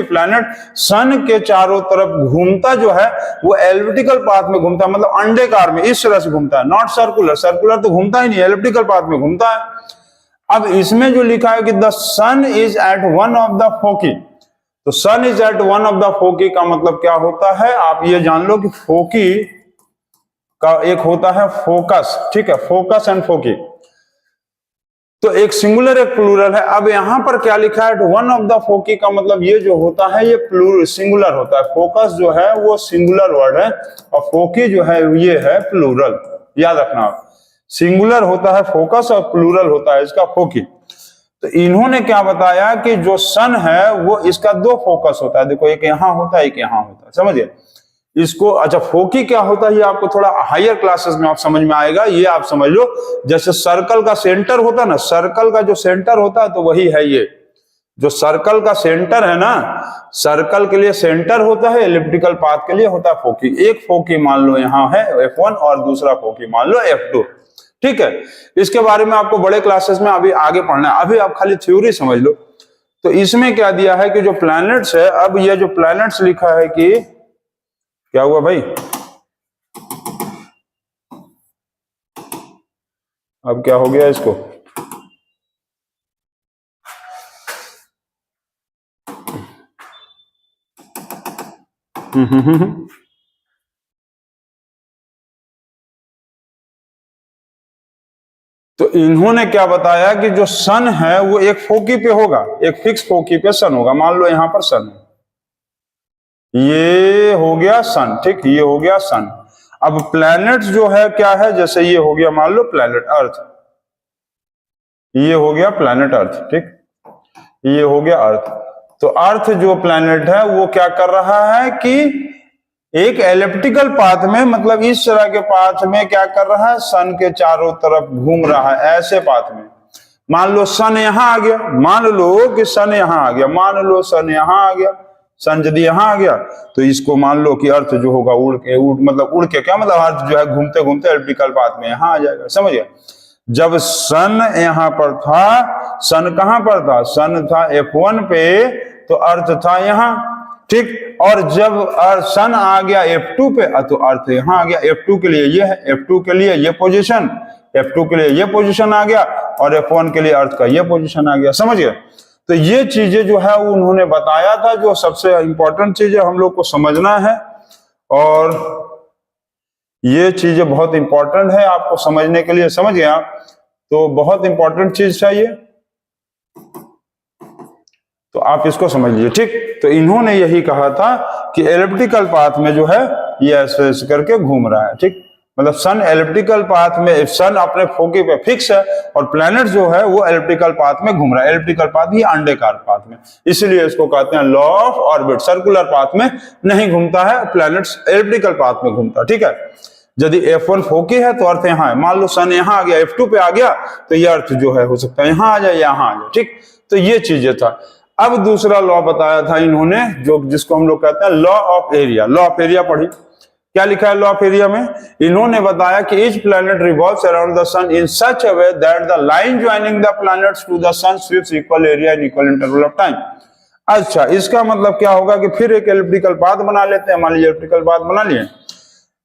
प्लैनेट सन के चारों तरफ घूमता जो है वो एलिप्टिकल पाथ में घूमता है, मतलब अंडाकार में इस तरह से घूमता है, नॉट सर्कुलर तो घूमता ही नहीं, एलिप्टिकल पाथ में घूमता है। अब इसमें जो लिखा है कि the sun is at one of the foci, तो sun is at one of the foci का मतलब क्या होता है, आप ये जान लो कि फोकी का एक होता है फोकस, ठीक है, फोकस एंड फोकी। तो एक सिंगुलर एक प्लूरल है। अब यहां पर क्या लिखा है, वन ऑफ द फोकी का मतलब ये जो होता है ये प्लूरल सिंगुलर होता है। फोकस जो है वो सिंगुलर वर्ड है और फोकी जो है ये है प्लूरल। याद रखना, सिंगुलर होता है फोकस और प्लूरल होता है इसका फोकी। तो इन्होंने क्या बताया कि जो सन है वो इसका दो फोकस होता है। देखो एक यहां होता है एक यहां होता है, समझिए इसको। अच्छा फोकी क्या होता है ये आपको थोड़ा हायर क्लासेस में आप समझ में आएगा। ये आप समझ लो जैसे सर्कल का सेंटर होता है ना, सर्कल का जो सेंटर होता है तो वही है ये जो सर्कल का सेंटर है ना, सर्कल के लिए सेंटर होता है, एलिप्टिकल पाथ के लिए होता है फोकी। एक फोकी मान लो यहाँ है F1 और दूसरा फोकी मान लो F2, ठीक है। इसके बारे में आपको बड़े क्लासेस में अभी आगे पढ़ना है, अभी आप खाली थ्योरी समझ लो। तो इसमें क्या दिया है कि जो प्लैनेट्स है, अब ये जो प्लैनेट्स लिखा है कि क्या हुआ भाई, अब क्या हो गया इसको, तो इन्होंने क्या बताया कि जो सन है वो एक फोकी पे होगा, एक फिक्स फोकी पे सन होगा। मान लो यहां पर सन है, ये हो गया सन, ठीक, ये हो गया सन। अब प्लैनेट्स जो है क्या है, जैसे ये हो गया मान लो प्लैनेट अर्थ, ये हो गया प्लैनेट अर्थ, ठीक, ये हो गया अर्थ। तो अर्थ जो प्लैनेट है वो क्या कर रहा है कि एक एलिप्टिकल पाथ में, मतलब इस तरह के पाथ में क्या कर रहा है, सन के चारों तरफ घूम रहा है, ऐसे पाथ में। मान लो सन यहां आ गया, मान लो कि सन यहां आ गया, मान लो सन यहां आ गया, सन यदि यहां आ गया तो इसको मान लो कि अर्थ जो होगा मतलब उड़ के क्या मतलब अर्थ जो है घूमते घूमते एलिप्टिकल पाथ में यहां आ जाएगा, समझिए। जब सन यहां पर था, सन कहां पर था, सन था F1 पे, तो अर्थ था यहां, ठीक। और जब सन आ गया F2 पे तो अर्थ यहां आ गया। F2 के लिए ये है, F2 के लिए ये पोजीशन, F2 के लिए ये पोजीशन आ गया और F1 के लिए अर्थ का ये पोजीशन आ गया, समझिए। तो ये चीजें जो है उन्होंने बताया था, जो सबसे इंपॉर्टेंट चीजें हम लोग को समझना है, और ये चीजें बहुत इंपॉर्टेंट है आपको समझने के लिए, समझ गए आप, तो बहुत इंपॉर्टेंट चीज चाहिए, तो आप इसको समझ लीजिए, ठीक। तो इन्होंने यही कहा था कि एलिप्टिकल पाथ में जो है ये ऐसे ऐसे करके घूम रहा है, ठीक। मतलब सन एलिप्टिकल पाथ में, सन अपने फोकी पे फिक्स है और प्लैनेट जो है वो एलिप्टिकल पाथ में घूम रहा है। एलिप्टिकल पाथ ही अंडाकार पाथ में, इसलिए इसको कहते हैं law of orbit. Circular path में नहीं घूमता है, प्लैनेट्स एलिप्टिकल पाथ में घूमता है, ठीक है। यदि F1 फोकी है तो अर्थ यहाँ है, मान लो सन यहाँ आ गया, F2 पे आ गया तो ये अर्थ जो है हो सकता है यहाँ आ जाए, यहाँ आ जाए, ठीक। तो ये चीजें था। अब दूसरा लॉ बताया था इन्होंने, जो जिसको हम लोग कहते हैं law of area. Law of area पढ़ी, क्या लिखा है लॉ ऑफ एरिया में, इन्होंने बताया कि each planet revolves around the sun in such a way that the line joining the planets to the sun sweeps equal area in equal interval of time. अच्छा, इसका मतलब क्या होगा कि फिर एक एलिप्टिकल पाथ बना लेते हैं। मान लीजिए एलिप्टिकल पाथ बना लिए,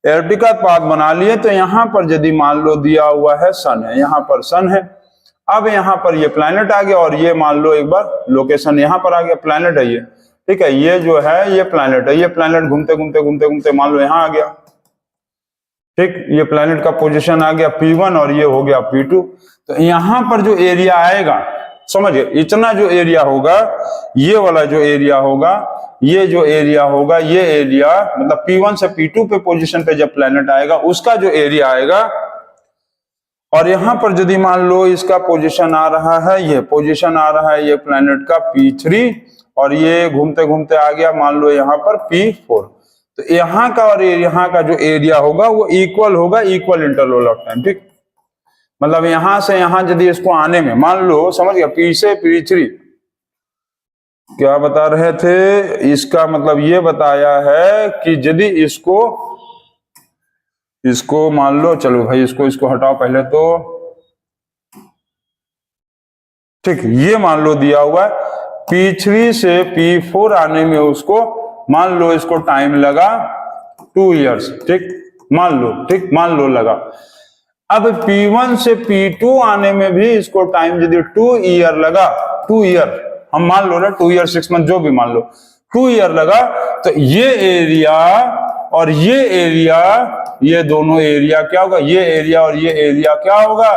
एलिप्टिकल पाथ बना लिए, तो यहां पर यदि मान लो दिया हुआ है सन है, यहां पर सन है, अब यहां पर ये प्लैनेट आ गया और ये मान लो एक बार लोकेशन यहां पर आ गया, प्लैनेट है ये, ठीक है। ये जो है ये प्लैनेट है, ये प्लैनेट घूमते घूमते घूमते घूमते मान लो यहां आ गया, ठीक। ये प्लैनेट का पोजीशन आ गया P1 और ये हो गया P2। तो यहां पर जो एरिया आएगा, समझिए, इतना जो एरिया होगा, ये वाला जो एरिया होगा, ये जो एरिया होगा, ये एरिया मतलब P1 से P2 पे पोजीशन पे जब प्लैनेट आएगा उसका जो एरिया आएगा, और यहां पर यदि मान लो इसका पोजीशन आ रहा है, ये पोजीशन आ रहा है ये प्लैनेट का P3 और ये घूमते घूमते आ गया मान लो यहां पर P4, तो यहां का और यहां का जो एरिया होगा वो इक्वल होगा, इक्वल इंटरवल ऑफ टाइम, ठीक। मतलब यहां से यहां यदि इसको आने में मान लो, समझ गया, P से P3 क्या बता रहे थे, इसका मतलब ये बताया है कि यदि इसको मान लो, चलो भाई इसको हटाओ पहले तो, ठीक। ये मान लो दिया हुआ है P3 से P4 आने में उसको मान लो इसको टाइम लगा 2 इयर्स, ठीक, मान लो, ठीक, मान लो लगा। अब P1 से P2 आने में भी इसको टाइम यदि 2 ईयर लगा, 2 ईयर हम मान लो ना, 2 ईयर 6 मंथ जो भी मान लो, 2 ईयर लगा, तो ये एरिया और ये एरिया ये दोनों एरिया क्या होगा, ये एरिया और ये एरिया क्या होगा,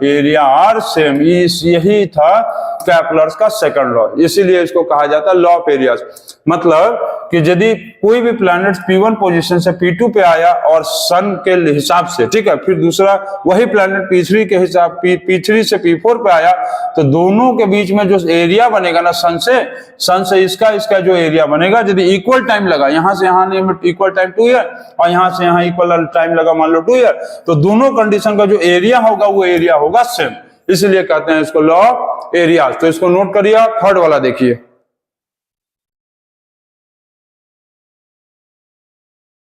एरिया आर सेम। यही था केपलर्स का सेकंड लॉ, इसीलिए इसको कहा जाता है लॉ ऑफ एरियाज। मतलब कि यदि कोई भी प्लैनेट P1 पोजीशन से P2 पे आया और सन के हिसाब से, ठीक है, फिर दूसरा वही प्लैनेट P3 के हिसाब P3 से P4 पे आया, तो दोनों के बीच में जो एरिया बनेगा ना सन से इसका जो एरिया बनेगा, यदि इक्वल टाइम लगा, यहां से यहां इक्वल टाइम 2 ईयर और यहां से यहां इक्वल टाइम लगा मान लो 2 ईयर, तो दोनों कंडीशन का जो एरिया होगा वो एरिया होगा सेम, इसलिए कहते हैं इसको लॉ ऑफ एरियाज। तो इसको नोट करिए आप। थर्ड वाला देखिए,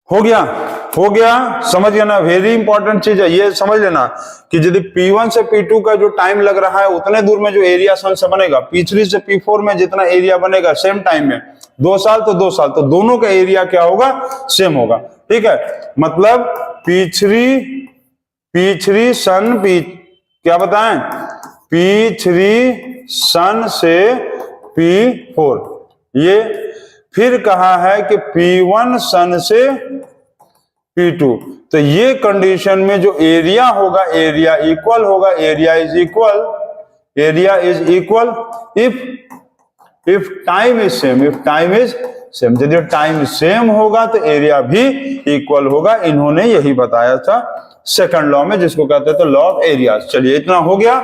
हो गया, समझ गया ना। वेरी इंपॉर्टेंट चीज है ये, समझ लेना कि यदि P1 से P2 का जो टाइम लग रहा है उतने दूर में जो एरिया सन से बनेगा, P3 से P4 में जितना एरिया बनेगा सेम टाइम में, 2 साल तो 2 साल, तो दोनों का एरिया क्या होगा, सेम होगा। ठीक है, मतलब P3 सन क्या बताएं, P3 सन से P4, ये फिर कहा है कि P1 सन से P2, तो ये कंडीशन में जो एरिया होगा, एरिया इक्वल होगा, area is equal if time is same, यदि टाइम सेम होगा तो एरिया भी इक्वल होगा। इन्होंने यही बताया था सेकंड लॉ में, जिसको कहते थे लॉ ऑफ एरियाज। चलिए इतना हो गया।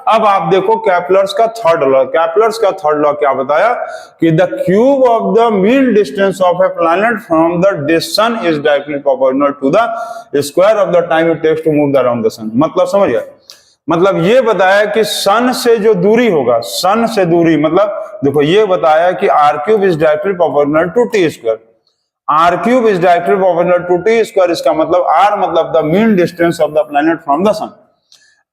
अब आप देखो केपलर्स का थर्ड लॉ। केपलर्स का थर्ड लॉ क्या बताया कि the cube of the mean distance of a planet from the sun is directly proportional to the square of the time it takes to move around the sun. मतलब समझ गए, मतलब ये बताया कि सन से जो दूरी होगा, सन से दूरी, मतलब देखो ये बताया कि R cube is directly proportional to T square. R cube is directly proportional to T square, इसका मतलब आर मतलब the mean distance of the planet from the sun.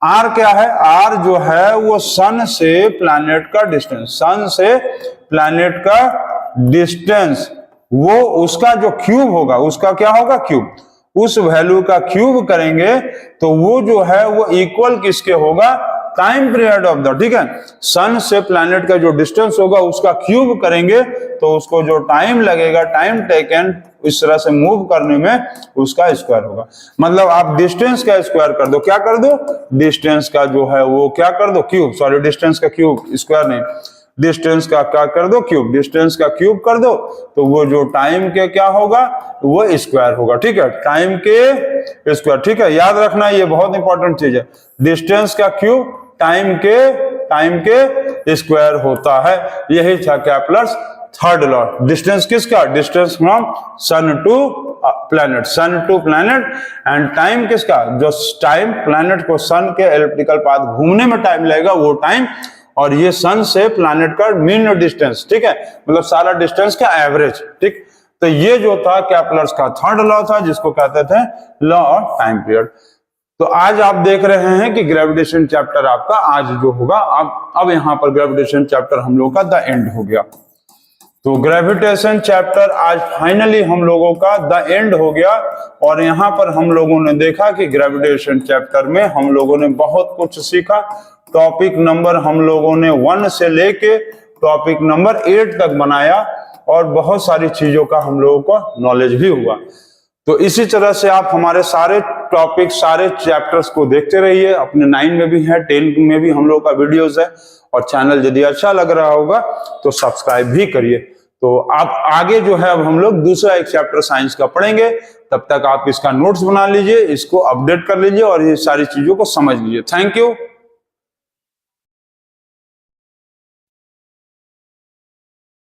R क्या है, आर जो है वो सन से प्लैनेट का डिस्टेंस, सन से प्लैनेट का डिस्टेंस, वो उसका जो क्यूब होगा, उसका क्या होगा, क्यूब, उस वैल्यू का क्यूब करेंगे तो वो जो है वो इक्वल किसके होगा, टाइम पीरियड ऑफ द, ठीक है, सन से प्लैनेट का जो डिस्टेंस होगा उसका क्यूब करेंगे तो उसको जो टाइम लगेगा, टाइम टेकन इस तरह से मूव करने में, उसका स्क्वायर होगा। मतलब आप डिस्टेंस का स्क्वायर कर दो, क्या कर दो, डिस्टेंस का जो है वो क्या कर दो, क्यूब, सॉरी डिस्टेंस का क्यूब, स्क्वायर नहीं, डिस्टेंस का क्या कर दो, क्यूब, डिस्टेंस का क्यूब कर दो तो वो जो टाइम के क्या होगा, वो स्क्वायर होगा। ठीक है, टाइम के स्क्वायर। ठीक है, याद रखना ये बहुत इंपॉर्टेंट चीज है, डिस्टेंस का क्यूब टाइम के स्क्वायर होता है। यही था केपलर्स थर्ड लॉ। डिस्टेंस किसका, distance from sun to planet, sun to planet, and time किसका, जो टाइम प्लैनेट को सन के एलिप्टिकल पाथ घूमने में टाइम लगेगा वो टाइम, और ये सन से प्लैनेट का मीन डिस्टेंस, ठीक है, मतलब सारा डिस्टेंस का एवरेज। ठीक, तो ये जो था केपलर्स का थर्ड लॉ था, जिसको कहते थे लॉ ऑफ टाइम पीरियड। तो आज आप देख रहे हैं कि ग्रेविटेशन चैप्टर आपका आज जो होगा, अब यहां पर ग्रेविटेशन चैप्टर हम लोगों का द एंड हो गया। तो ग्रेविटेशन चैप्टर आज फाइनली हम लोगों का द एंड हो गया, और यहां पर हम लोगों ने देखा कि ग्रेविटेशन चैप्टर में हम लोगों ने बहुत कुछ सीखा। टॉपिक नंबर हम लोगों ने 1 से लेके टॉपिक नंबर 8 तक बनाया, और बहुत सारी चीजों का हम लोगों को नॉलेज भी हुआ। तो इसी तरह से आप हमारे सारे टॉपिक, सारे चैप्टर्स को देखते रहिए। अपने 9 में भी है, 10 में भी हम लोग का वीडियोस है, और चैनल यदि अच्छा लग रहा होगा तो सब्सक्राइब भी करिए। तो आप आगे जो है अब हम लोग दूसरा एक चैप्टर साइंस का पढ़ेंगे, तब तक आप इसका नोट्स बना लीजिए, इसको अपडेट कर लीजिए और ये सारी चीजों को समझ लीजिए। Thank you.